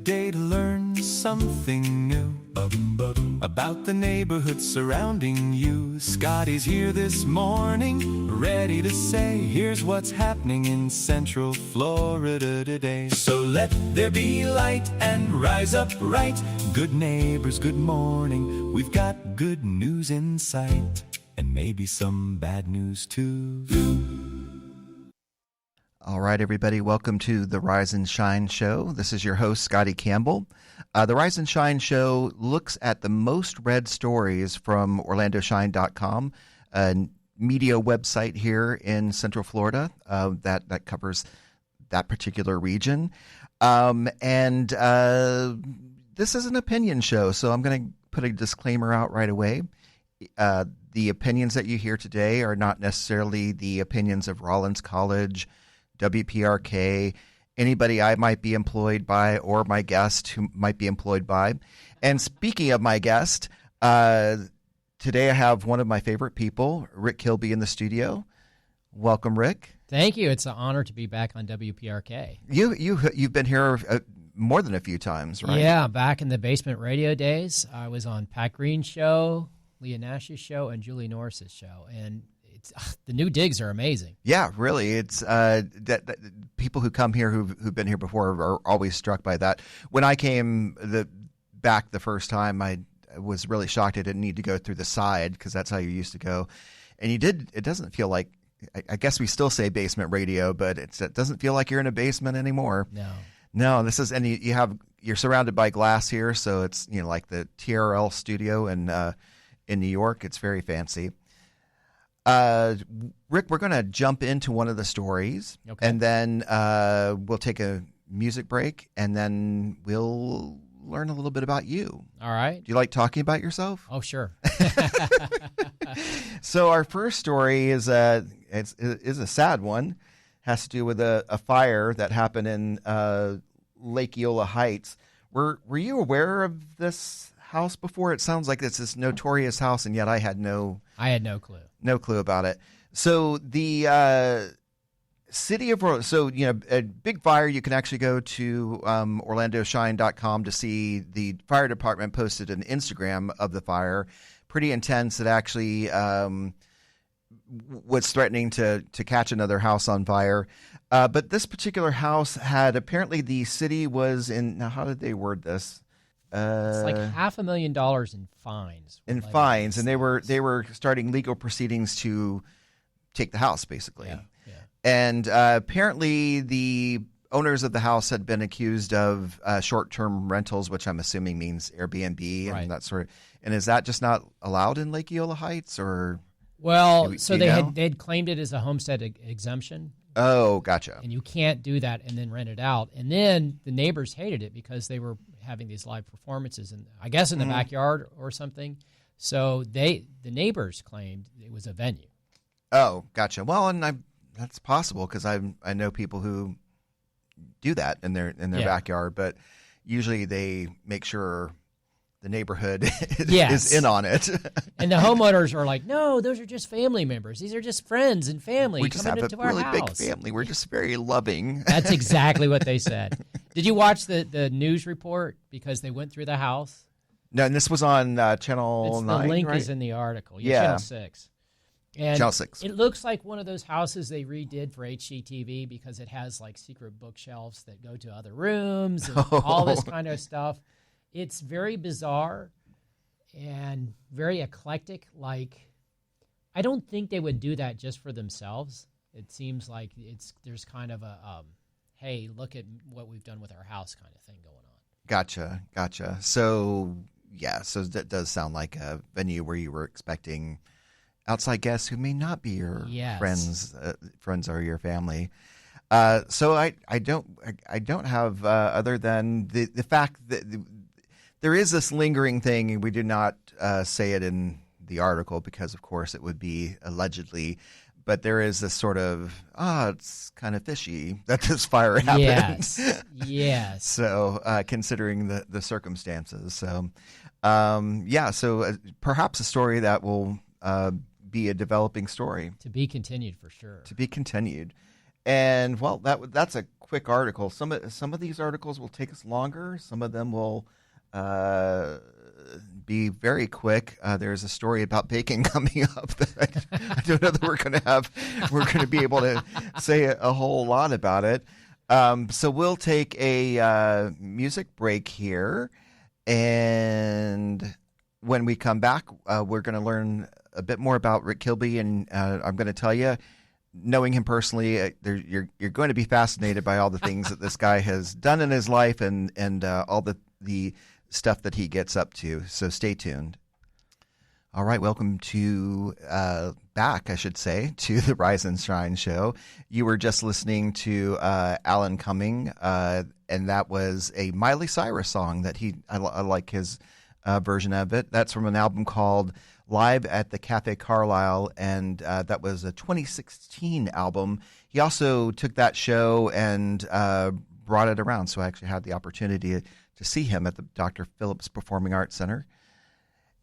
Day to learn something new about the neighborhood surrounding you. Scotty's here this morning, ready to say, here's what's happening in Central Florida today. So let there be light and rise up right. Good neighbors, good morning. We've got good news in sight, and maybe some bad news too. All right, everybody, welcome to the Rise and Shine Show. This is your host, Scottie Campbell. The Rise and Shine Show looks at the most read stories from OrlandoShine.com, a media website here in Central Florida that covers that particular region. And this is an opinion show, so I'm going to put a disclaimer out right away. The opinions that you hear today are not necessarily the opinions of Rollins College, WPRK, anybody I might be employed by, or my guest who might be employed by. And speaking of my guest, today I have one of my favorite people, Rick Kilby, in the studio. Welcome, Rick. Thank you. It's an honor to be back on WPRK. You've been here more than a few times, right? Yeah, back in the basement radio days. I was on Pat Green's show, Leah Nash's show, and Julie Norris's show. And the new digs are amazing. Yeah, really. It's that people who come here who've been here before are always struck by that. When I came back the first time, I was really shocked I didn't need to go through the side because that's how you used to go. And you did. It doesn't feel like. I guess we still say basement radio, but it doesn't feel like you're in a basement anymore. No. This is, and you're surrounded by glass here, so it's like the TRL studio in New York. It's very fancy. Rick, we're going to jump into one of the stories, okay, and then we'll take a music break, and then we'll learn a little bit about you. All right. Do you like talking about yourself? Oh, sure. So our first story is a sad one. Has to do with a fire that happened in Lake Eola Heights. Were you aware of this house before? It sounds like it's this notorious house, and yet I had no clue. No clue about it. So the city of a big fire. You can actually go to OrlandoShine.com to see the fire department posted an Instagram of the fire. Pretty intense. It actually was threatening to catch another house on fire. But this particular house had apparently the city was in. Now, how did they word this? It's like $500,000 in fines. And they were starting legal proceedings to take the house, basically. Yeah. And apparently the owners of the house had been accused of short-term rentals, which I'm assuming means Airbnb and that sort of. And is that just not allowed in Lake Eola Heights, or? Well, they'd claimed it as a homestead exemption. Oh, gotcha. And you can't do that and then rent it out. And then the neighbors hated it because they were having these live performances, and I guess in the backyard or something. So the neighbors claimed it was a venue. Oh, gotcha. Well, and that's possible because I know people who do that in their backyard, but usually they make sure the neighborhood is in on it. And the homeowners are like, no, those are just family members. These are just friends and family. We just have a really big family. We're just very loving. That's exactly what they said. Did you watch the news report? Because they went through the house. No, and this was on Channel 9, the link right? is in the article. Yeah, Channel 6. And Channel 6. It looks like one of those houses they redid for HGTV because it has like secret bookshelves that go to other rooms and all this kind of stuff. It's very bizarre and very eclectic. Like, I don't think they would do that just for themselves. It seems like there's kind of a, hey, look at what we've done with our house kind of thing going on. Gotcha. So, yeah, so that does sound like a venue where you were expecting outside guests who may not be your friends or your family. So I don't have other than the fact that there is this lingering thing, and we do not say it in the article because, of course, it would be allegedly. But there is this sort of, it's kind of fishy that this fire happened. Yes. So considering the circumstances. So, so perhaps a story that will be a developing story. To be continued, for sure. To be continued. And, well, that's a quick article. Some of these articles will take us longer. Some of them will be very quick. There's a story about bacon coming up that I don't know that we're going to be able to say a whole lot about it. So we'll take a music break here, and when we come back, we're going to learn a bit more about Rick Kilby, and I'm going to tell you, knowing him personally, you're going to be fascinated by all the things that this guy has done in his life and all the stuff that he gets up to. So stay tuned. All right, welcome to back, I should say, to the Rise and Shine show. You were just listening to Alan Cumming, and that was a Miley Cyrus song that I like his version of it. That's from an album called Live at the Cafe Carlisle, and that was a 2016 album. He also took that show and brought it around, so I actually had the opportunity to see him at the Dr. Phillips Performing Arts Center.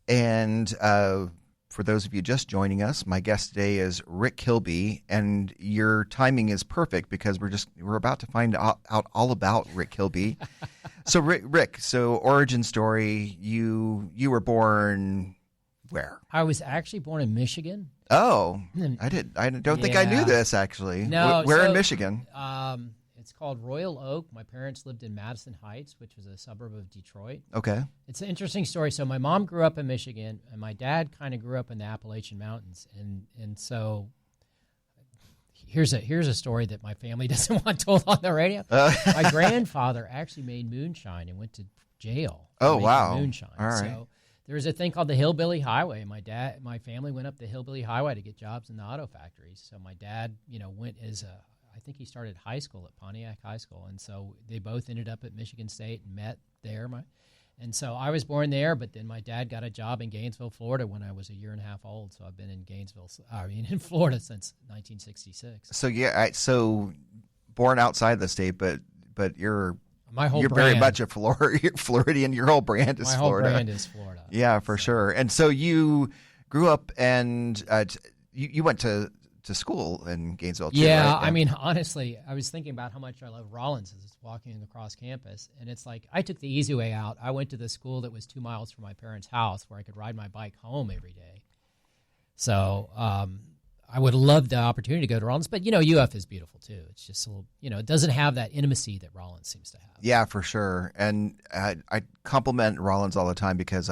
And for those of you just joining us, my guest today is Rick Kilby, and your timing is perfect because we're about to find out all about Rick Kilby. So Rick, origin story, you were born where? I was actually born in Michigan. Oh, I don't think I knew this actually. No, where in Michigan? It's called Royal Oak. My parents lived in Madison Heights, which was a suburb of Detroit. Okay. It's an interesting story. So my mom grew up in Michigan, and my dad kind of grew up in the Appalachian Mountains. And so here's a story that my family doesn't want told on the radio. My grandfather actually made moonshine and went to jail. Oh, wow. Moonshine. All right. So there was a thing called the Hillbilly Highway. My family went up the Hillbilly Highway to get jobs in the auto factories. So my dad, went I think he started high school at Pontiac High School, and so they both ended up at Michigan State and met there. And so I was born there, but then my dad got a job in Gainesville, Florida when I was a year and a half old. So I've been in in Florida since 1966. So so born outside the state, but you're very much a Floridian. Your whole brand is Florida. My whole brand is Florida. Yeah, for sure. And so you grew up and you went to school in Gainesville too, yeah, right? I mean, honestly, I was thinking about how much I love Rollins as it's walking across campus. And it's like, I took the easy way out. I went to the school that was 2 miles from my parents' house where I could ride my bike home every day. So I would love the opportunity to go to Rollins. But, UF is beautiful too. It's just a little, it doesn't have that intimacy that Rollins seems to have. Yeah, for sure. And I compliment Rollins all the time because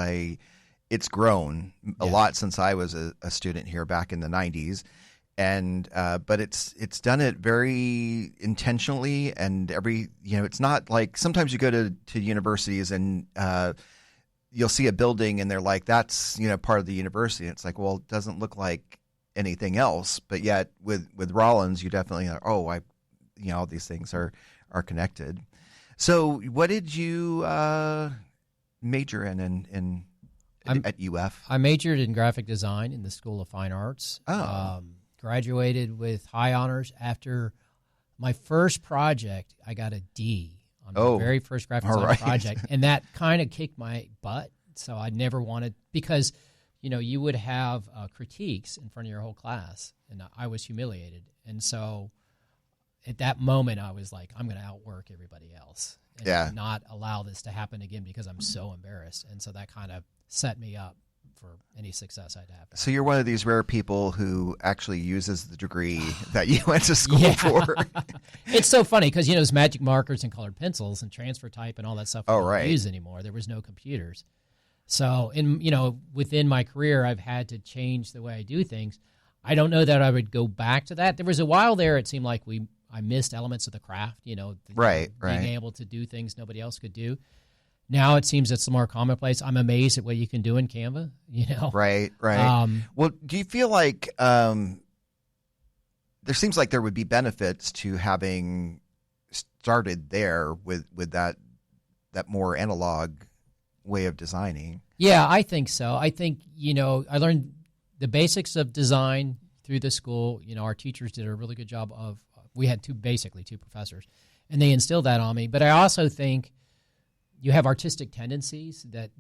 it's grown a lot since I was a student here back in the 90s. And but it's done it very intentionally, and it's not like sometimes you go to universities and you'll see a building and they're like, that's part of the university. And it's like, well, it doesn't look like anything else, but yet with Rollins you definitely are, all these things are connected. So what did you major in at UF? I majored in graphic design in the School of Fine Arts. Graduated with high honors. After my first project, I got a D on my very first graphic design project, and that kind of kicked my butt. So I never wanted, because you would have critiques in front of your whole class, and I was humiliated. And so at that moment, I was like, I'm going to outwork everybody else and not allow this to happen again because I'm so embarrassed. And so that kind of set me up for any success I'd have. So you're one of these rare people who actually uses the degree that you went to school for. It's so funny because, those magic markers and colored pencils and transfer type and all that stuff we don't use anymore. There was no computers. So, within my career, I've had to change the way I do things. I don't know that I would go back to that. There was a while there it seemed like I missed elements of the craft, being able to do things nobody else could do. Now it seems it's more commonplace. I'm amazed at what you can do in Canva, Right. Well, do you feel like there seems like there would be benefits to having started there with that more analog way of designing? Yeah, I think so. I think, I learned the basics of design through the school. Our teachers did a really good job we had two professors, and they instilled that on me. But I also think you have artistic tendencies that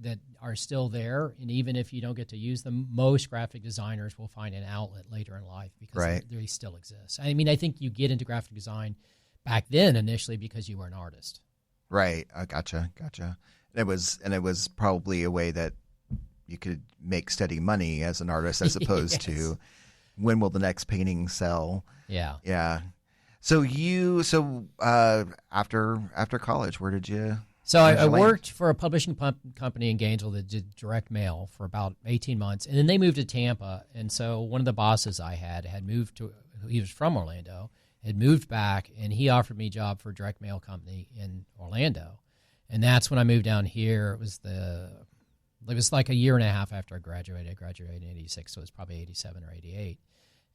are still there, and even if you don't get to use them, most graphic designers will find an outlet later in life because they still exist. I mean, I think you get into graphic design back then initially because you were an artist. Right. I gotcha. It was probably a way that you could make steady money as an artist as opposed Yes. to when will the next painting sell? Yeah. Yeah. So after college, where did you? So I land? worked for a publishing company in Gainesville that did direct mail for about 18 months, and then they moved to Tampa. And so one of the bosses I had moved to. He was from Orlando, had moved back, and he offered me a job for a direct mail company in Orlando. And that's when I moved down here. It was like a year and a half after I graduated. I graduated in 86, so it was probably 87 or 88.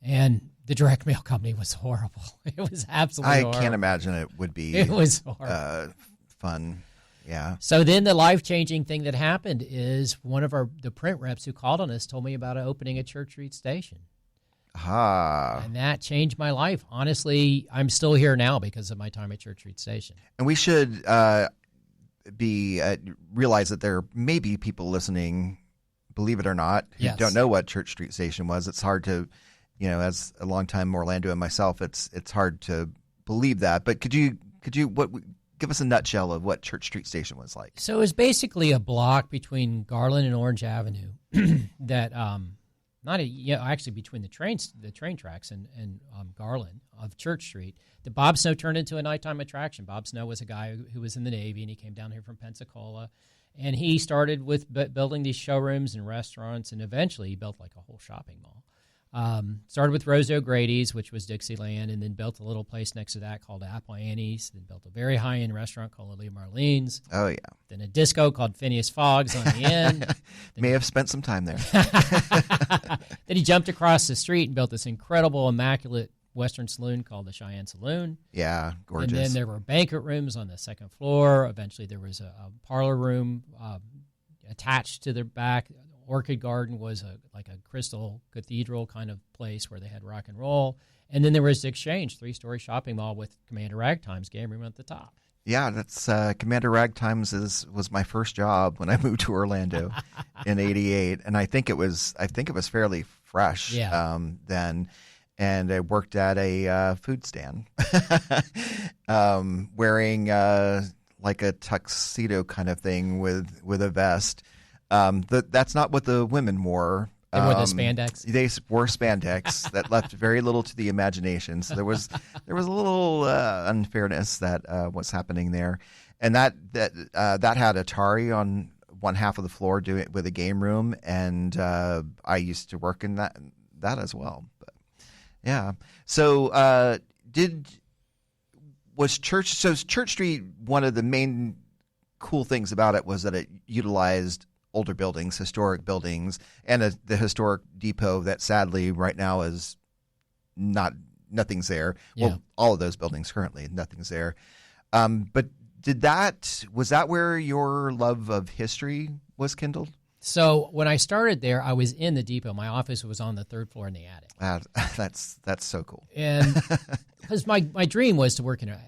And the direct mail company was horrible. It was absolutely horrible. I can't imagine it would be. It was horrible. Fun. Yeah. So then the life-changing thing that happened is one of the print reps who called on us told me about opening a Church Street station. And that changed my life. Honestly, I'm still here now because of my time at Church Street Station. And we should realize that there may be people listening, believe it or not, who don't know what Church Street Station was. It's hard to, as a longtime Orlando and myself, it's hard to believe that. But could you give us a nutshell of what Church Street Station was like? So it was basically a block between Garland and Orange Avenue that actually between the train tracks and Garland of Church Street. The Bob Snow turned into a nighttime attraction. Bob Snow was a guy who was in the Navy, and he came down here from Pensacola, and he started with building these showrooms and restaurants, and eventually he built like a whole shopping mall. Started with Rose O'Grady's, which was Dixieland, and then built a little place next to that called Apple Annie's, then built a very high-end restaurant called Lily Marlene's. Oh, yeah. Then a disco called Phineas Fogg's on the end. May have spent some time there. Then he jumped across the street and built this incredible, immaculate Western saloon called the Cheyenne Saloon. Yeah, gorgeous. And then there were banquet rooms on the second floor. Eventually there was a parlor room attached to the back. Orchid Garden was like a crystal cathedral kind of place where they had rock and roll. And then there was the Exchange, 3-story shopping mall with Commander Ragtime's game room at the top. Yeah, that's Commander Ragtime's was my first job when I moved to Orlando in '88, and I think it was fairly fresh then. And I worked at a food stand, wearing like a tuxedo kind of thing with a vest. That's not what the women wore. They wore the spandex. They wore spandex that left very little to the imagination. So there was a little unfairness that was happening there, and that had Atari on one half of the floor doing it with a game room, and I used to work in that as well. But yeah, so was Church Street, one of the main cool things about it was that it utilized older buildings, historic buildings, and the historic depot that sadly right now is nothing's there. Yeah. Well, all of those buildings currently, nothing's there. But was that where your love of history was kindled? So when I started there, I was in the depot. My office was on the third floor in the attic. That's so cool. And because my dream was to work in a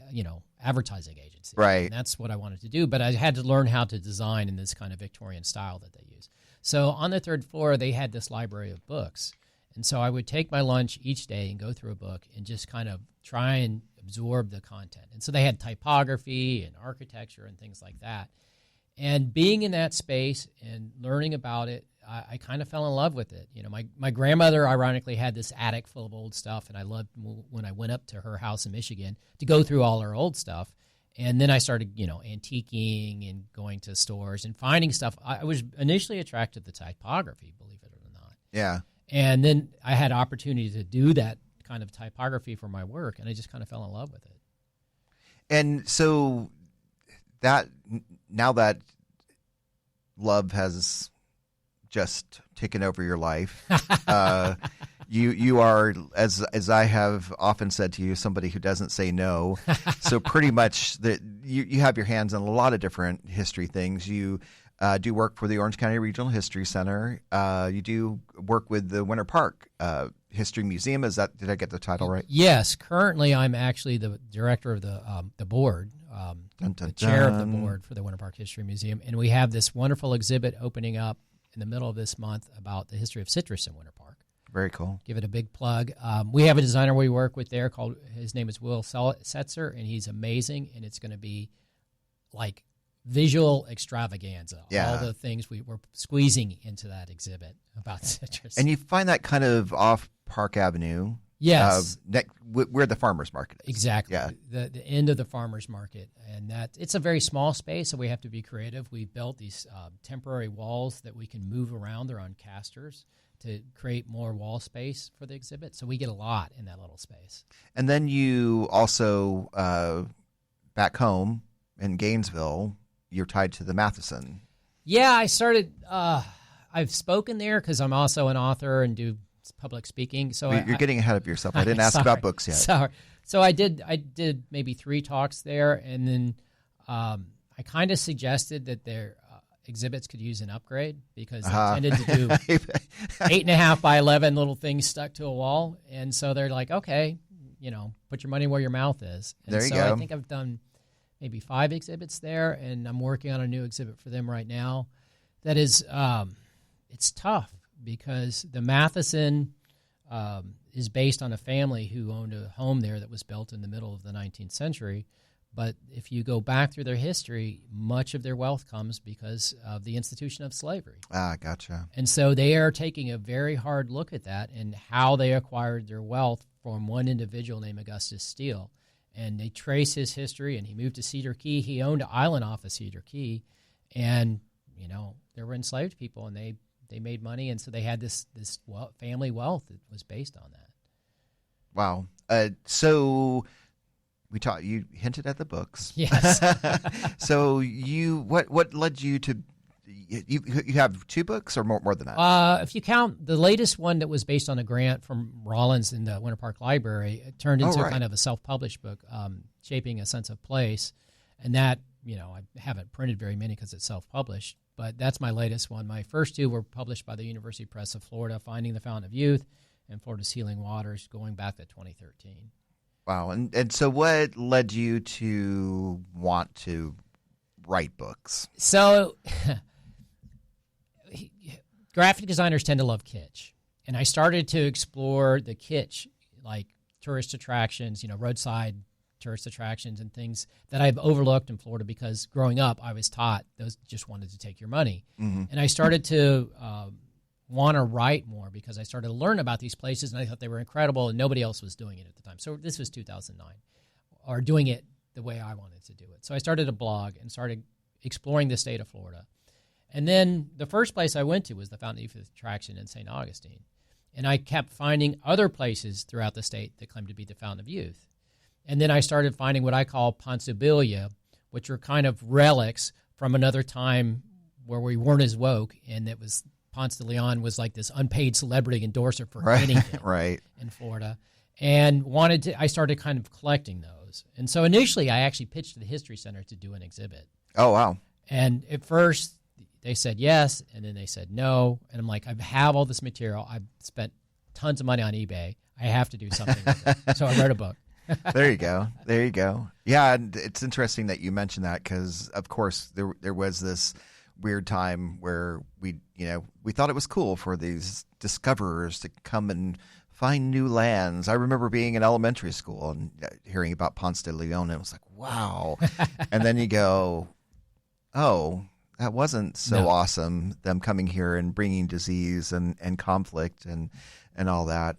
advertising agency, right? And that's what I wanted to do. But I had to learn how to design in this kind of Victorian style that they use. So on the third floor, they had this library of books, and so I would take my lunch each day and go through a book and just kind of try and absorb the content. And so they had typography and architecture and things like that. And being in that space and learning about it, I kind of fell in love with it. My grandmother, ironically, had this attic full of old stuff, and I loved when I went up to her house in Michigan to go through all her old stuff. And then I started, antiquing and going to stores and finding stuff. I was initially attracted to typography, believe it or not. Yeah. And then I had opportunity to do that kind of typography for my work, and I just kind of fell in love with it. And so now that love has just taken over your life, you are, as I have often said to you, somebody who doesn't say no. So pretty much you have your hands on a lot of different history things. You do work for the Orange County Regional History Center. You do work with the Winter Park History Museum. Did I get the title right? Yes. Currently, I'm actually the director of the board. The chair of the board for the Winter Park History Museum, and we have this wonderful exhibit opening up in the middle of this month about the history of citrus in Winter Park. Very cool. Give it a big plug. We have a designer we work with there called, his name is Will Setzer, and he's amazing, and it's going to be like visual extravaganza. Yeah. All the things we're squeezing into that exhibit about citrus. And you find that kind of off Park Avenue. Yes. Where the farmer's market is. Exactly. Yeah. The end of the farmer's market. And that it's a very small space, so we have to be creative. We built these temporary walls that we can move around. They're on casters to create more wall space for the exhibit. So we get a lot in that little space. And then you also, back home in Gainesville, you're tied to the Matheson. Yeah, I started, I've spoken there because I'm also an author and do public speaking. So You're getting ahead of yourself. I didn't ask about books yet. Sorry. So I did maybe 3 talks there, and then I kind of suggested that their exhibits could use an upgrade because they tended to do 8.5 by 11 little things stuck to a wall, and so they're like, okay, put your money where your mouth is. And there you so go. I think I've done maybe 5 exhibits there, and I'm working on a new exhibit for them right now. That is, it's tough because the Matheson is based on a family who owned a home there that was built in the middle of the 19th century. But if you go back through their history, much of their wealth comes because of the institution of slavery. Ah, gotcha. And so they are taking a very hard look at that and how they acquired their wealth from one individual named Augustus Steele. And they trace his history, and he moved to Cedar Key. He owned an island off of Cedar Key, and, there were enslaved people, and they made money, and so they had this family wealth that was based on that. Wow. So you hinted at the books. Yes. So what led you to you have 2 books or more than that? If you count the latest one that was based on a grant from Rollins in the Winter Park Library, it turned into kind of a self-published book, Shaping a Sense of Place, and that I haven't printed very many because it's self-published. But that's my latest one. My first 2 were published by the University Press of Florida, Finding the Fountain of Youth and Florida's Healing Waters, going back to 2013. Wow. And so what led you to want to write books? So graphic designers tend to love kitsch. And I started to explore the kitsch, like tourist attractions, roadside tourist attractions and things that I've overlooked in Florida because growing up I was taught those just wanted to take your money. Mm-hmm. And I started to want to write more because I started to learn about these places and I thought they were incredible and nobody else was doing it at the time. So this was 2009, or doing it the way I wanted to do it. So I started a blog and started exploring the state of Florida. And then the first place I went to was the Fountain of Youth Attraction in St. Augustine. And I kept finding other places throughout the state that claimed to be the Fountain of Youth. And then I started finding what I call ponsibilia, which are kind of relics from another time where we weren't as woke, and it was Ponce de Leon was like this unpaid celebrity endorser for anything in Florida. And I started kind of collecting those. And so initially I actually pitched to the History Center to do an exhibit. Oh, wow. And at first they said yes, and then they said no. And I'm like, I have all this material. I've spent tons of money on eBay. I have to do something with it. So I wrote a book. There you go. Yeah, and it's interesting that you mentioned that because, of course, there was this weird time where we thought it was cool for these discoverers to come and find new lands. I remember being in elementary school and hearing about Ponce de Leon, and it was like, wow. And then you go, oh, that wasn't so awesome, them coming here and bringing disease and conflict and all that.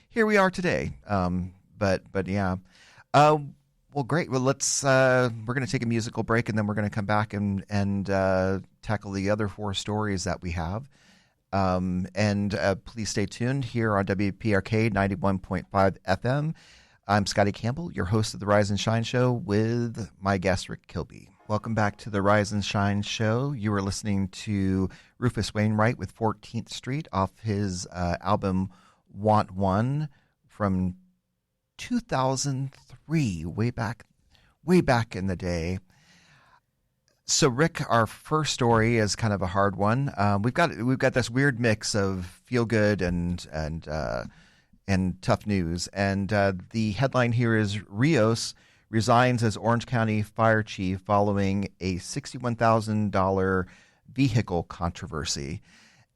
Here we are today. But yeah. Well, great. Well, we're going to take a musical break, and then we're going to come back and tackle the other 4 stories that we have. And please stay tuned here on WPRK 91.5 FM. I'm Scottie Campbell, your host of the Rise and Shine Show, with my guest, Rick Kilby. Welcome back to the Rise and Shine Show. You are listening to Rufus Wainwright with 14th Street off his album Want One from 2003, way back in the day. So, Rick, our first story is kind of a hard one. We've got this weird mix of feel good and tough news. And the headline here is Rios resigns as Orange County Fire Chief following a $61,000 vehicle controversy.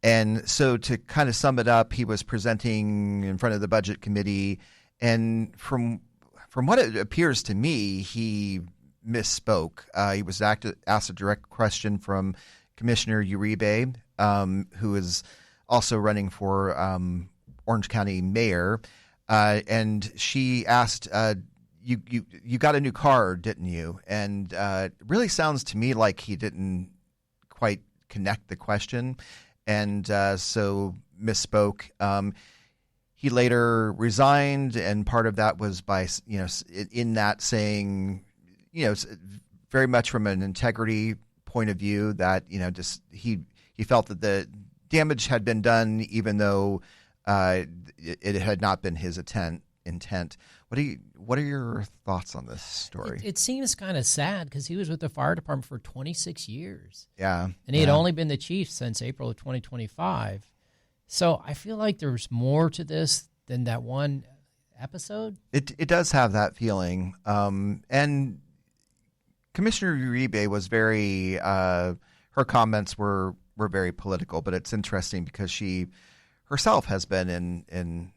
And so to kind of sum it up, he was presenting in front of the budget committee, and from what it appears to me, he misspoke. He was asked a direct question from Commissioner Uribe, who is also running for Orange County mayor, and she asked, "You got a new car, didn't you?" And it really sounds to me like he didn't quite connect the question, and so misspoke. He later resigned, and part of that was by in that saying, very much from an integrity point of view, that just he felt that the damage had been done, even though it had not been his intent. What are your thoughts on this story? It seems kind of sad because he was with the fire department for 26 years. Yeah. And he had only been the chief since April of 2025. So I feel like there's more to this than that one episode. It does have that feeling. And Commissioner Uribe was very her comments were very political, but it's interesting because she herself has been in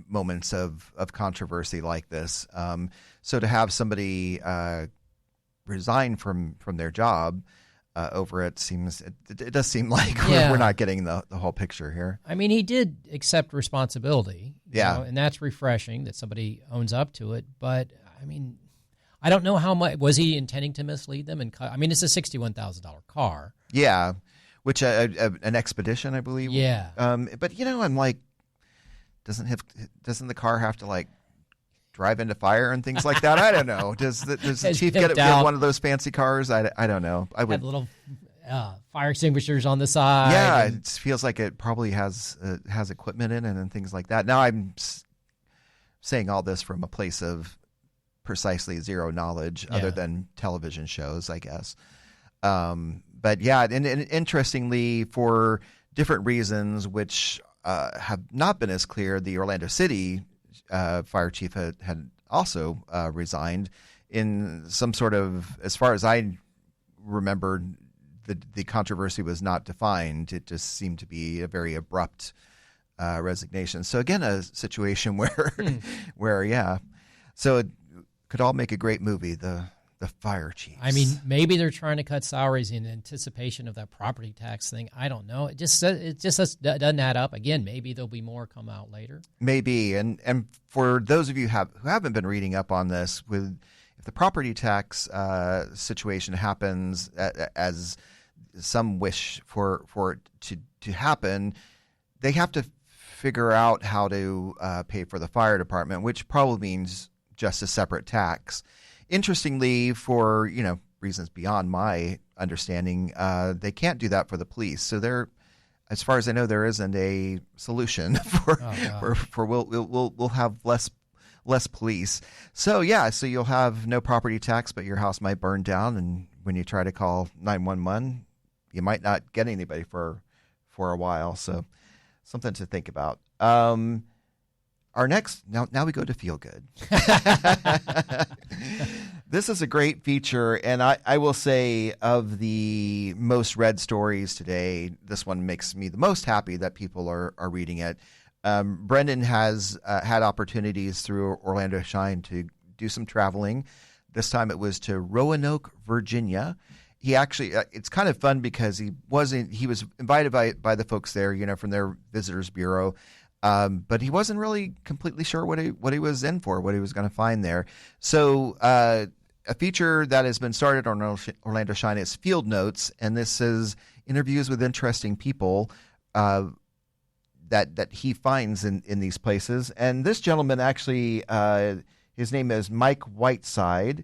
moments of controversy like this. So to have somebody resign from their job over it does seem like we're not getting the whole picture here. I mean, he did accept responsibility. Yeah. And that's refreshing that somebody owns up to it. But, I mean, I don't know how much. Was he intending to mislead them? It's a $61,000 car. Yeah, which an Expedition, I believe. Yeah. But, I'm like, doesn't the car have to, like, drive into fire and things like that? I don't know. Does the chief get one of those fancy cars? I don't know. I would have little fire extinguishers on the side. Yeah, it feels like it probably has equipment in it and things like that. Now I'm saying all this from a place of precisely zero knowledge, other than television shows, I guess. But yeah, and interestingly, for different reasons, which have not been as clear, the Orlando City fire chief had also resigned in some sort of, as far as I remember, the controversy was not defined. It just seemed to be a very abrupt resignation. So again, a situation where so it could all make a great movie, the fire chiefs. I mean, maybe they're trying to cut salaries in anticipation of that property tax thing. I don't know. It just doesn't add up. Again, maybe there'll be more come out later. Maybe. And for those of you who haven't been reading up on this, if the property tax situation happens as some wish for it to happen, they have to figure out how to pay for the fire department, which probably means just a separate tax. Interestingly, for reasons beyond my understanding, they can't do that for the police. So as far as I know, there isn't a solution for we'll have less police. So so you'll have no property tax, but your house might burn down, and when you try to call 911, you might not get anybody for a while. So something to think about. Our next, now we go to Feel Good. This is a great feature, and I will say, of the most read stories today, this one makes me the most happy that people are reading it. Brendan has had opportunities through Orlando Shine to do some traveling. This time it was to Roanoke, Virginia. He actually, it's kind of fun because he was invited by the folks there, from their visitors bureau. But he wasn't really completely sure what he was in for, what he was going to find there. So a feature that has been started on Orlando Shine is Field Notes, and this is interviews with interesting people that he finds in these places. And this gentleman actually, his name is Mike Whiteside,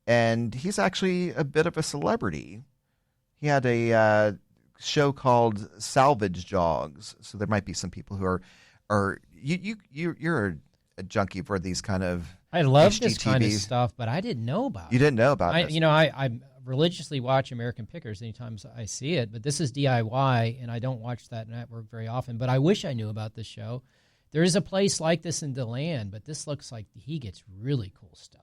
and he's actually a bit of a celebrity. He had a show called Salvage Dogs, so there might be some people who are you're a junkie for these kind of I love HGTVs. this kind of stuff, but I didn't know about it. You didn't know about this? I religiously watch American Pickers anytime I see it, but this is DIY, and I don't watch that network very often, but I wish I knew about this show. There is a place like this in DeLand, but this looks like he gets really cool stuff.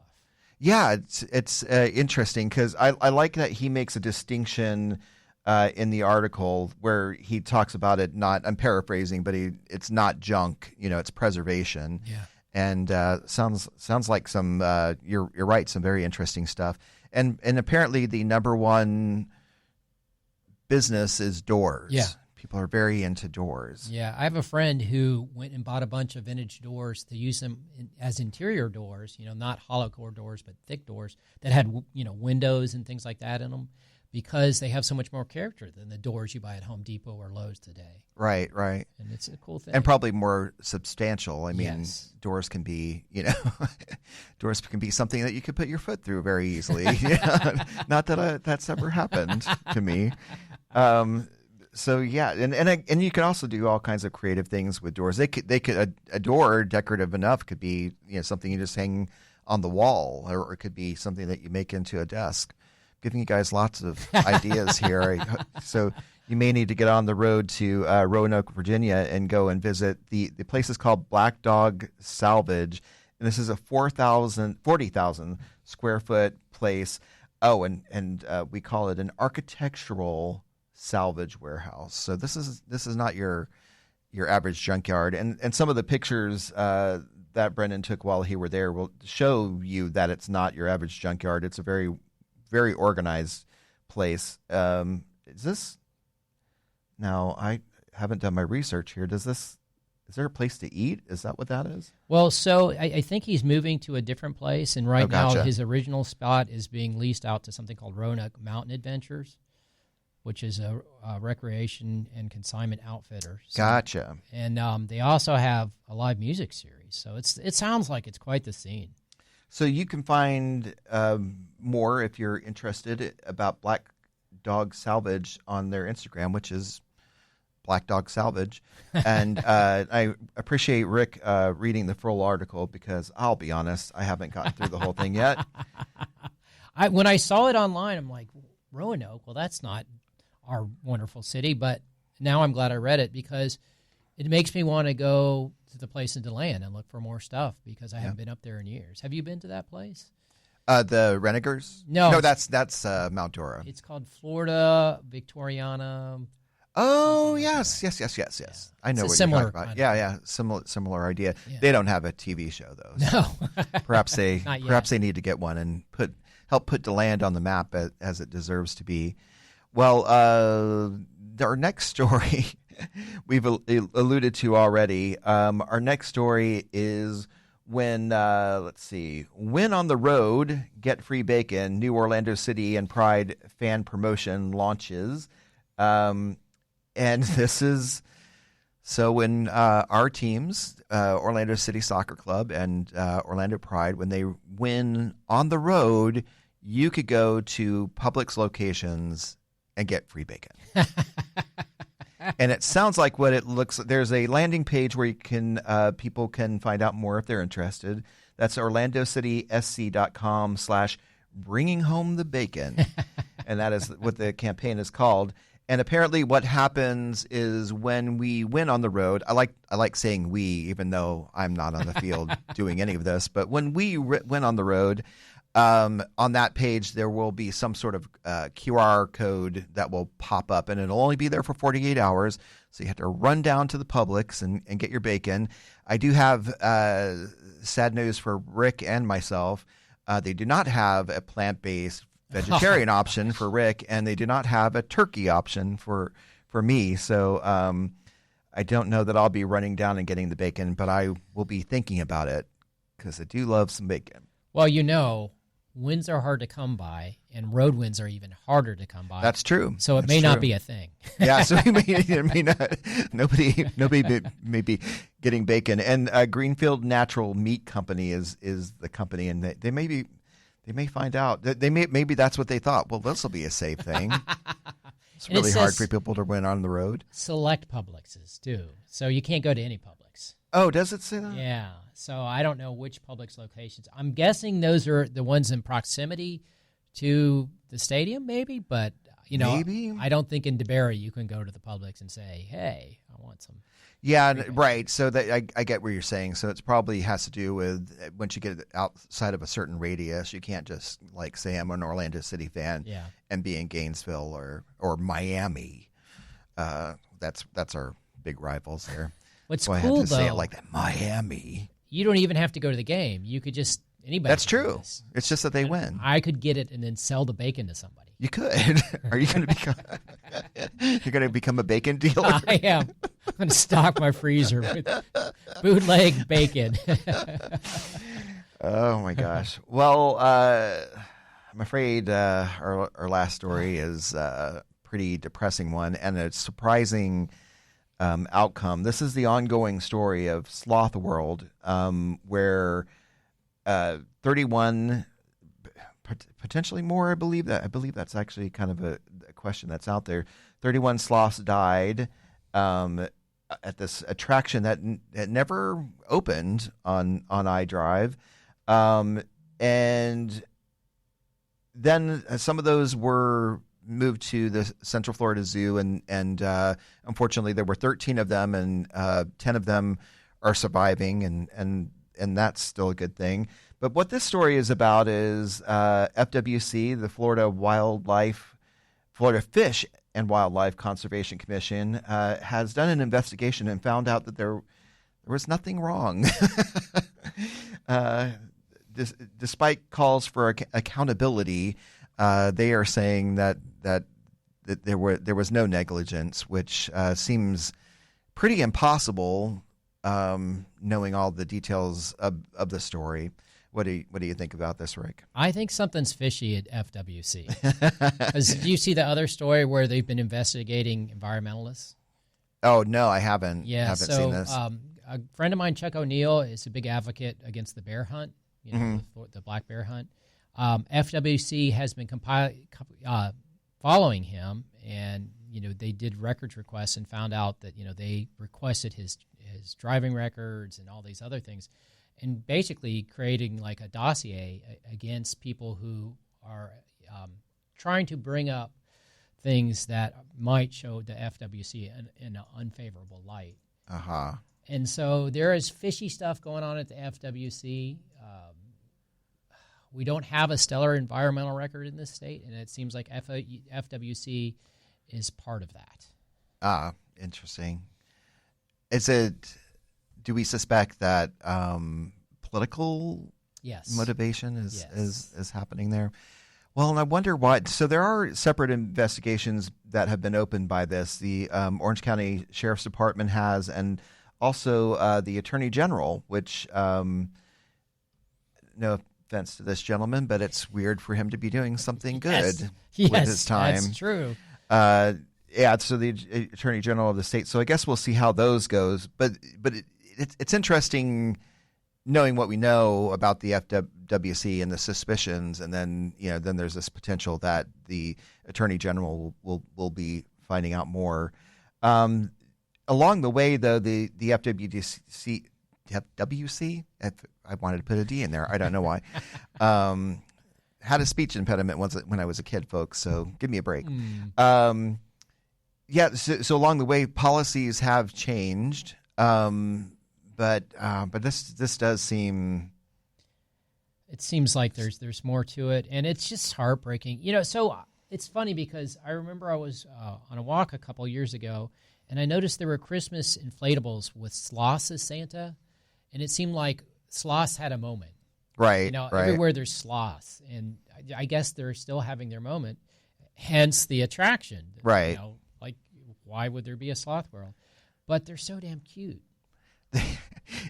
Yeah, it's interesting because I like that he makes a distinction in the article where he talks about it. Not, I'm paraphrasing, but it's not junk. It's preservation. Yeah. And sounds like some. You're right. Some very interesting stuff. And apparently the number one business is doors. Yeah. People are very into doors. Yeah, I have a friend who went and bought a bunch of vintage doors to use them as interior doors, not hollow core doors, but thick doors that had, windows and things like that in them, because they have so much more character than the doors you buy at Home Depot or Lowe's today. Right. And it's a cool thing. And probably more substantial. I mean, yes. Doors can be, doors can be something that you could put your foot through very easily. Not that that's ever happened to me. So yeah, and you can also do all kinds of creative things with doors. They could a door decorative enough could be something you just hang on the wall, or it could be something that you make into a desk. Giving you guys lots of ideas here. So you may need to get on the road to Roanoke, Virginia, and go and visit the place is called Black Dawg Salvage, and this is a 40,000 square foot place. Oh, and we call it an architectural salvage warehouse. So this is not your average junkyard, and some of the pictures that Brendan took while he were there will show you that it's not your average junkyard. It's a very, very organized place. Is this now? I haven't done my research here. Is there a place to eat? Is that what that is? Well, so I think he's moving to a different place, and right now gotcha. his original spot is being leased out to something called Roanoke Mountain Adventures, which is a recreation and consignment outfitter. So, Gotcha. And they also have a live music series. So it sounds like it's quite the scene. So you can find more if you're interested about Black Dawg Salvage on their Instagram, which is Black Dawg Salvage. And I appreciate Rick reading the full article because I'll be honest, I haven't gotten through the whole thing yet. When I saw it online, I'm like, Roanoke, well, that's not our wonderful city, but now I'm glad I read it because it makes me want to go to the place in DeLand and look for more stuff because I haven't been up there in years. Have you been to that place? The Renegers? No, that's Mount Dora. It's called Florida Victoriana. Oh, yes. I know what you're talking about. Yeah, similar idea. Yeah. They don't have a TV show though. So No, perhaps they Not yet. perhaps they need to get one and help put DeLand on the map as it deserves to be. Well, our next story we've alluded to already. Our next story is when Win on the Road, Get Free Bacon, new Orlando City and Pride fan promotion launches. And this is so when our teams, Orlando City Soccer Club and Orlando Pride, when they win on the road, you could go to Publix locations and get free bacon. And it sounds like what it looks like. There's a landing page where you can people can find out more if they're interested. That's orlandocitysc.com/bringing home the bacon. And that is what the campaign is called. And apparently what happens is when we win on the road, I like saying we, even though I'm not on the field doing any of this, but when we win on the road, on that page, there will be some sort of QR code that will pop up, and it'll only be there for 48 hours. So you have to run down to the Publix and get your bacon. I do have sad news for Rick and myself. They do not have a plant-based vegetarian option for Rick, and they do not have a turkey option for me. So I don't know that I'll be running down and getting the bacon, but I will be thinking about it because I do love some bacon. Well, wins are hard to come by, and road wins are even harder to come by. That's true. So it may not be a thing. Yeah, so it may not. Nobody may be getting bacon. And Greenfield Natural Meat Company is the company, and they may find out that maybe that's what they thought. Well, this will be a safe thing. It's really hard for people to win on the road. Select Publixes too, so you can't go to any Publix. Oh, does it say that? Yeah. So I don't know which Publix locations. I'm guessing those are the ones in proximity to the stadium, maybe. But Maybe. I don't think in DeBerry you can go to the Publix and say, "Hey, I want some." Yeah, right. So that I get what you're saying. So it's probably has to do with once you get outside of a certain radius, you can't just like say I'm an Orlando City fan and be in Gainesville or Miami. That's our big rivals there. What's so I cool had to though, say it like that, Miami. You don't even have to go to the game. You could just anybody. That's can do true. this. It's just that they win. I could get it and then sell the bacon to somebody. You could. Are you going to become? You're going to become a bacon dealer? I am. I'm going to stock my freezer with bootleg bacon. Oh my gosh. Well, I'm afraid our last story is a pretty depressing one and a surprising outcome. This is the ongoing story of Sloth World, where 31. Potentially more, I believe that's actually kind of a question that's out there. 31 sloths died at this attraction that never opened on iDrive, and then some of those were moved to the Central Florida Zoo, and unfortunately there were 13 of them, and 10 of them are surviving, and that's still a good thing. But what this story is about is FWC, the Florida Fish and Wildlife Conservation Commission, has done an investigation and found out that there was nothing wrong. Despite calls for accountability, they are saying that there was no negligence, which seems pretty impossible, knowing all the details of the story. What do you think about this, Rick? I think something's fishy at FWC. Do you see the other story where they've been investigating environmentalists? Oh no, I haven't. Yeah, haven't seen this. A friend of mine, Chuck O'Neill, is a big advocate against the bear hunt. The black bear hunt. FWC has been following him, and they did records requests and found out that they requested his driving records and all these other things. And basically creating like a dossier against people who are trying to bring up things that might show the FWC in an unfavorable light. Uh-huh. And so there is fishy stuff going on at the FWC. We don't have a stellar environmental record in this state, and it seems like FWC is part of that. Ah, interesting. Do we suspect that political motivation is happening there? Well, and I wonder why. So there are separate investigations that have been opened by this. The Orange County Sheriff's Department has, and also the Attorney General, which, no offense to this gentleman, but it's weird for him to be doing something good with his time. That's true. So the Attorney General of the state. So I guess we'll see how those goes. But it's interesting knowing what we know about the FWC and the suspicions, and then then there's this potential that the Attorney General will be finding out more. Along the way, though, the FWC, I wanted to put a D in there. I don't know why. Had a speech impediment when I was a kid, folks. So give me a break. So along the way, policies have changed. But this does seem. It seems like there's more to it, and it's just heartbreaking. So it's funny because I remember I was on a walk a couple years ago, and I noticed there were Christmas inflatables with sloths as Santa, and it seemed like sloths had a moment. Right. Everywhere there's sloths, and I guess they're still having their moment. Hence the attraction. Right. Like why would there be a Sloth World? But they're so damn cute.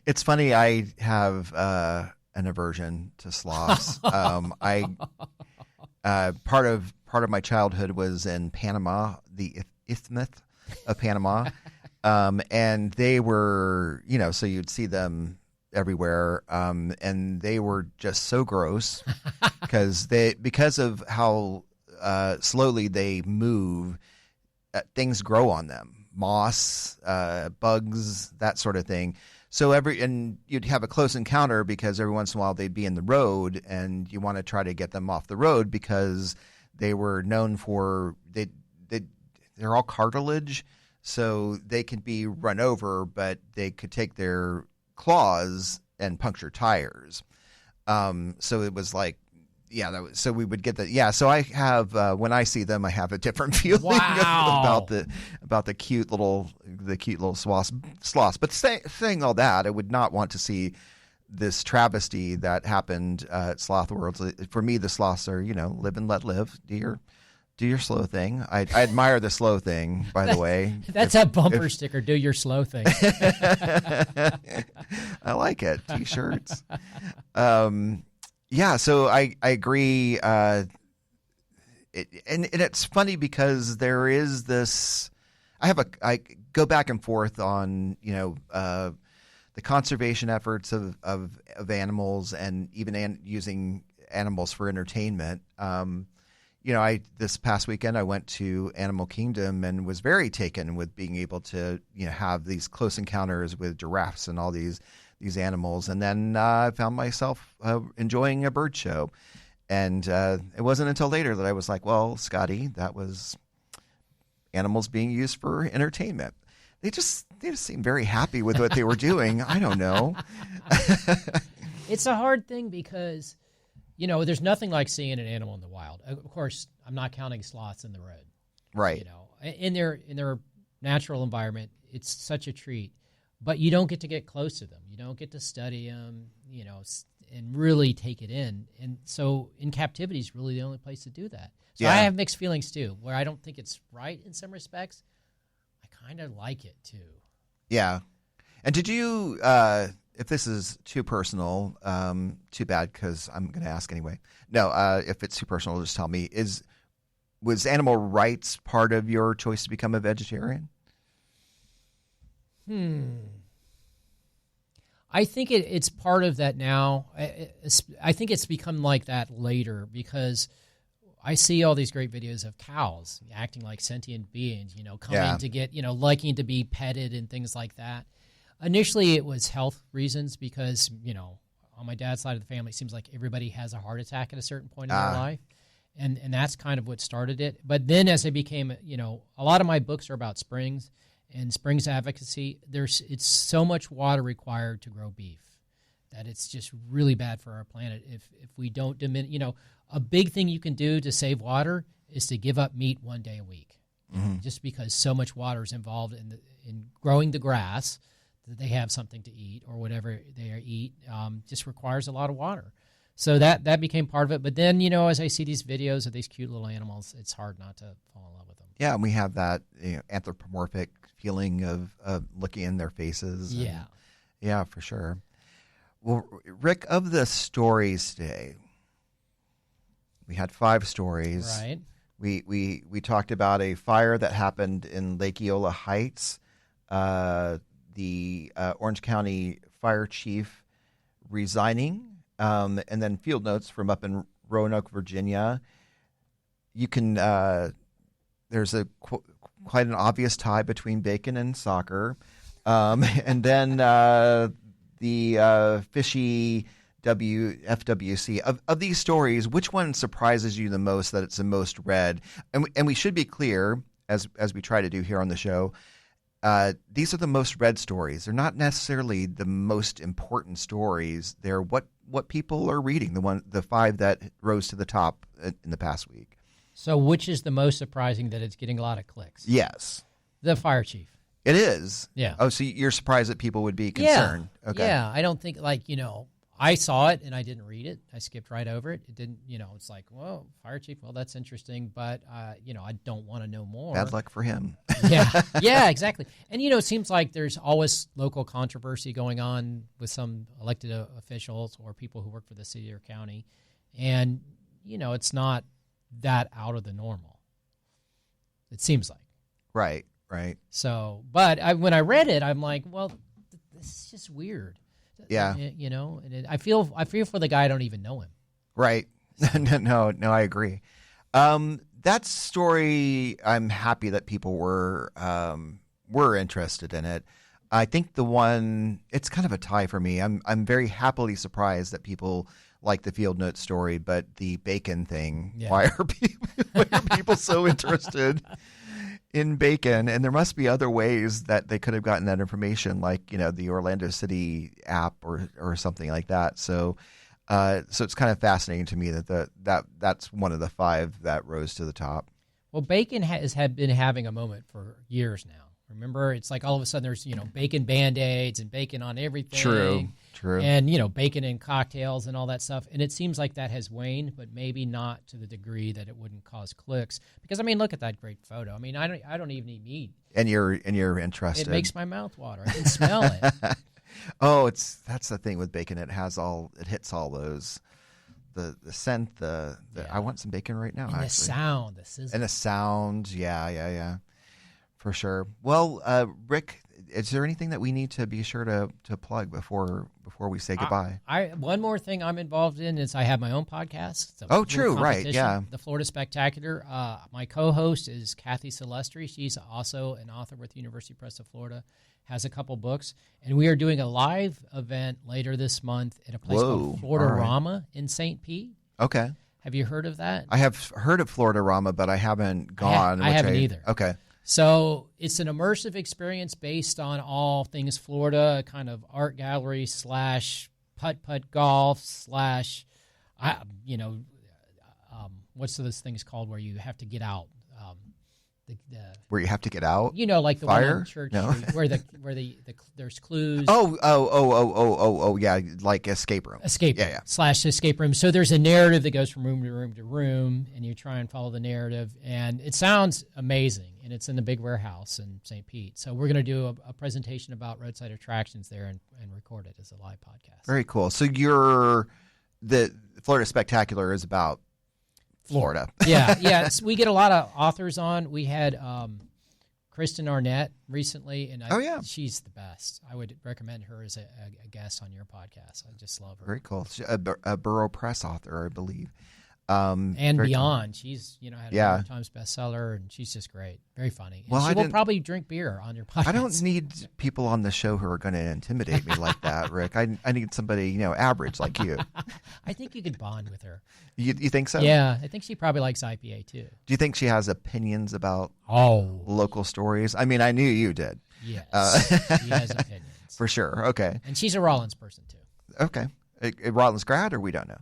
It's funny. I have an aversion to sloths. I part of my childhood was in Panama, the Isthmus of Panama, and they were, so you'd see them everywhere, and they were just so gross because of how slowly they move. Things grow on them. Moss, bugs, that sort of thing. So and you'd have a close encounter because every once in a while they'd be in the road, and you want to try to get them off the road because They were known for they're all cartilage, so they can be run over, but they could take their claws and puncture tires. So it was like, so we would get that. Yeah, so I have when I see them, I have a different feeling Wow. about the cute little sloths. But saying all that, I would not want to see this travesty that happened at Sloth World. For me, the sloths are, live and let live. Do your slow thing. I admire the slow thing, by the way. That's a bumper sticker. Do your slow thing. I like it. T-shirts. So I agree. And it's funny because there is this. I go back and forth on the conservation efforts of animals and even using animals for entertainment. This past weekend I went to Animal Kingdom and was very taken with being able to have these close encounters with giraffes and all these animals, and then I found myself enjoying a bird show, and it wasn't until later that I was like, well, Scotty, that was animals being used for entertainment. They just seemed very happy with what they were doing. I don't know. It's a hard thing because there's nothing like seeing an animal in the wild. Of course, I'm not counting sloths in the road. Right. In their natural environment, it's such a treat. But you don't get to get close to them. You don't get to study them, and really take it in. And so in captivity is really the only place to do that. So I have mixed feelings too, where I don't think it's right in some respects. I kind of like it too. Yeah. And did you, if this is too personal, too bad because I'm going to ask anyway. No, if it's too personal, just tell me. Was animal rights part of your choice to become a vegetarian? I think it's part of that now. I think it's become like that later because I see all these great videos of cows acting like sentient beings, coming to get, liking to be petted and things like that. Initially, it was health reasons because, on my dad's side of the family, it seems like everybody has a heart attack at a certain point in their life. And that's kind of what started it. But then as it became, a lot of my books are about springs and springs advocacy. It's so much water required to grow beef that it's just really bad for our planet if we don't diminish. A big thing you can do to save water is to give up meat one day a week, just because so much water is involved in growing the grass that they have something to eat or whatever they eat. Just requires a lot of water. So that became part of it. But then, as I see these videos of these cute little animals, it's hard not to fall in love with them. Yeah, and we have that anthropomorphic feeling of looking in their faces. Yeah, for sure. Well, Rick, of the stories today, we had 5 stories. Right. We talked about a fire that happened in Lake Eola Heights. The Orange County fire chief resigning, and then field notes from up in Roanoke, Virginia. You can there's quite an obvious tie between bacon and soccer, and then the fishy FWC. Of these stories, which one surprises you the most that it's the most read? And we should be clear, as we try to do here on the show, these are the most read stories. They're not necessarily the most important stories. They're what people are reading, the 5 that rose to the top in the past week. So which is the most surprising that it's getting a lot of clicks? Yes. The fire chief. It is? Yeah. Oh, so you're surprised that people would be concerned? Yeah. Okay. Yeah, I don't think, I saw it and I didn't read it. I skipped right over it. It didn't, it's like, whoa, fire chief, well, that's interesting, but, I don't want to know more. Bad luck for him. Yeah, exactly. And, it seems like there's always local controversy going on with some elected officials or people who work for the city or county. And, it's not that out of the normal. It seems like. Right. So, but when I read it, I'm like, well, this is just weird. Yeah. And I feel for the guy. I don't even know him. Right. No, I agree. That story, I'm happy that people were interested in it. I think the one, it's kind of a tie for me. I'm very happily surprised that people like the field note story, but the bacon thing. Yeah. Why are people so interested in bacon? And there must be other ways that they could have gotten that information, like, the Orlando City app or something like that. So it's kind of fascinating to me that's one of the 5 that rose to the top. Well, bacon has been having a moment for years now. Remember, it's like all of a sudden there's, bacon Band-Aids and bacon on everything. True. And, bacon in cocktails and all that stuff. And it seems like that has waned, but maybe not to the degree that it wouldn't cause clicks. Because, look at that great photo. I don't even need meat. And you're interested. It makes my mouth water. I can smell it. Oh, that's the thing with bacon. It hits all those, the scent, I want some bacon right now. And actually. the sound, the sizzle. And the sound, yeah. For sure. Well, Rick, is there anything that we need to be sure to plug before we say goodbye? One more thing I'm involved in is I have my own podcast. It's a Oh, little true, right, competition, yeah. The Florida Spectacular. My co-host is Kathy Silvestri. She's also an author with University Press of Florida, has a couple books. And we are doing a live event later this month at a place called Florida-Rama in St. Pete. Okay. Have you heard of that? I have heard of Florida-Rama, but I haven't gone. I haven't either. Okay. So it's an immersive experience based on all things Florida, kind of art gallery / putt-putt golf / what's those things called where you have to get out? Where you have to get out? Like the Fire? one on Church No. Street where there's clues. Oh, yeah, like escape room. Escape room Yeah. / escape room. So there's a narrative that goes from room to room to room, and you try and follow the narrative. And it sounds amazing, and it's in the big warehouse in St. Pete. So we're going to do a presentation about roadside attractions there and record it as a live podcast. Very cool. So the Florida Spectacular is about Florida. Yeah. We get a lot of authors on. We had Kristen Arnett recently, and she's the best. I would recommend her as a guest on your podcast. I just love her. Very cool. She's a Borough Press author, I believe. And beyond. Cool. She's had a New York Times bestseller, and she's just great. Very funny. And well, she will probably drink beer on your podcast. I don't need people on the show who are going to intimidate me like that, Rick. I need somebody, average like you. I think you could bond with her. You think so? Yeah, I think she probably likes IPA too. Do you think she has opinions about local stories? I knew you did. Yes, she has opinions. For sure. Okay. And she's a Rollins person too. Okay. A Rollins grad, or we don't know?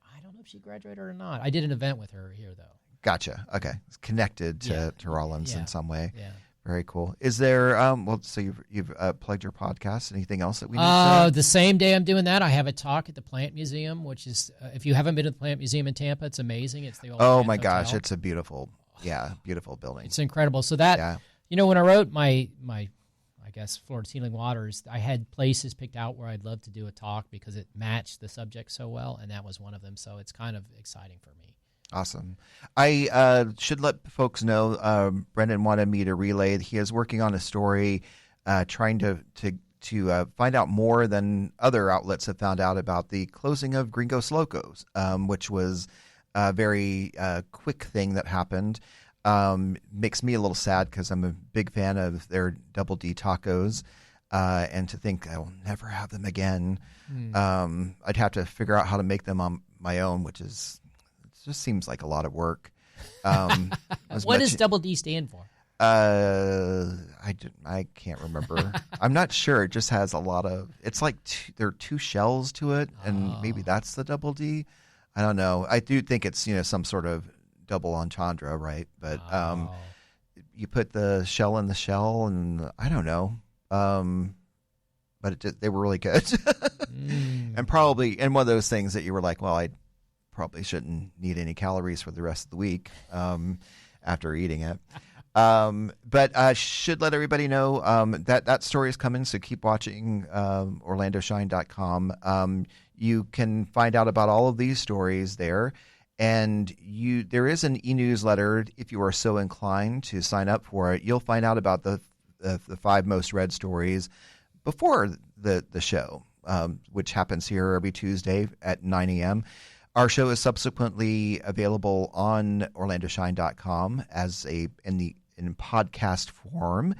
I don't know if she graduated or not. I did an event with her here though. Gotcha. Okay. It's connected to Rollins in some way. Yeah. Very cool. Is there, so you've plugged your podcast. Anything else that we need to the same day I'm doing that, I have a talk at the Plant Museum, which is, if you haven't been to the Plant Museum in Tampa, it's amazing. It's the old Oh Grand my Hotel. gosh. It's a beautiful building. It's incredible. So that, when I wrote my I guess, Florida's Healing Waters, I had places picked out where I'd love to do a talk because it matched the subject so well, and that was one of them. So it's kind of exciting for me. Awesome. I should let folks know, Brendan wanted me to relay. He is working on a story trying to find out more than other outlets have found out about the closing of Gringos Locos, which was a very quick thing that happened. Makes me a little sad because I'm a big fan of their Double D tacos, and to think I will never have them again. I'd have to figure out how to make them on my own, which is just seems like a lot of work. What does Double D stand for? I can't remember. I'm not sure. It just has a lot of. It's like there are 2 shells to it, and maybe that's the Double D. I don't know. I do think it's some sort of double entendre, right? But you put the shell in the shell, and I don't know. But they were really good, and one of those things that you were like, well, I probably shouldn't need any calories for the rest of the week after eating it. But I should let everybody know that story is coming, so keep watching OrlandoShine.com. You can find out about all of these stories there. And there is an e-newsletter if you are so inclined to sign up for it. You'll find out about the 5 most read stories before the show, which happens here every Tuesday at 9 a.m. Our show is subsequently available on OrlandoShine.com in podcast form.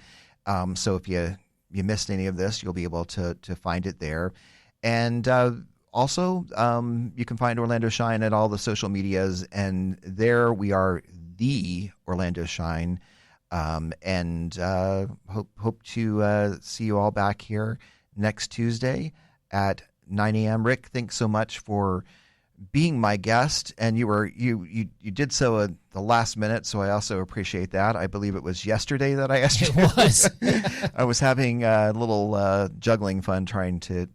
So if you missed any of this, you'll be able to find it there. And Also, you can find Orlando Shine at all the social medias, and there we are, the Orlando Shine. And hope to see you all back here next Tuesday at 9 a.m. Rick, thanks so much for being my guest, and you did so at the last minute, so I also appreciate that. I believe it was yesterday that I asked you. It was. I was having a little juggling fun trying to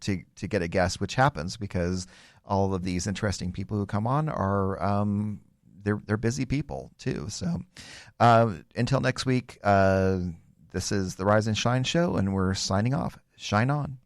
get a guest, which happens because all of these interesting people who come on are they're busy people too. So until next week, this is the Rise and Shine Show, and we're signing off. Shine on.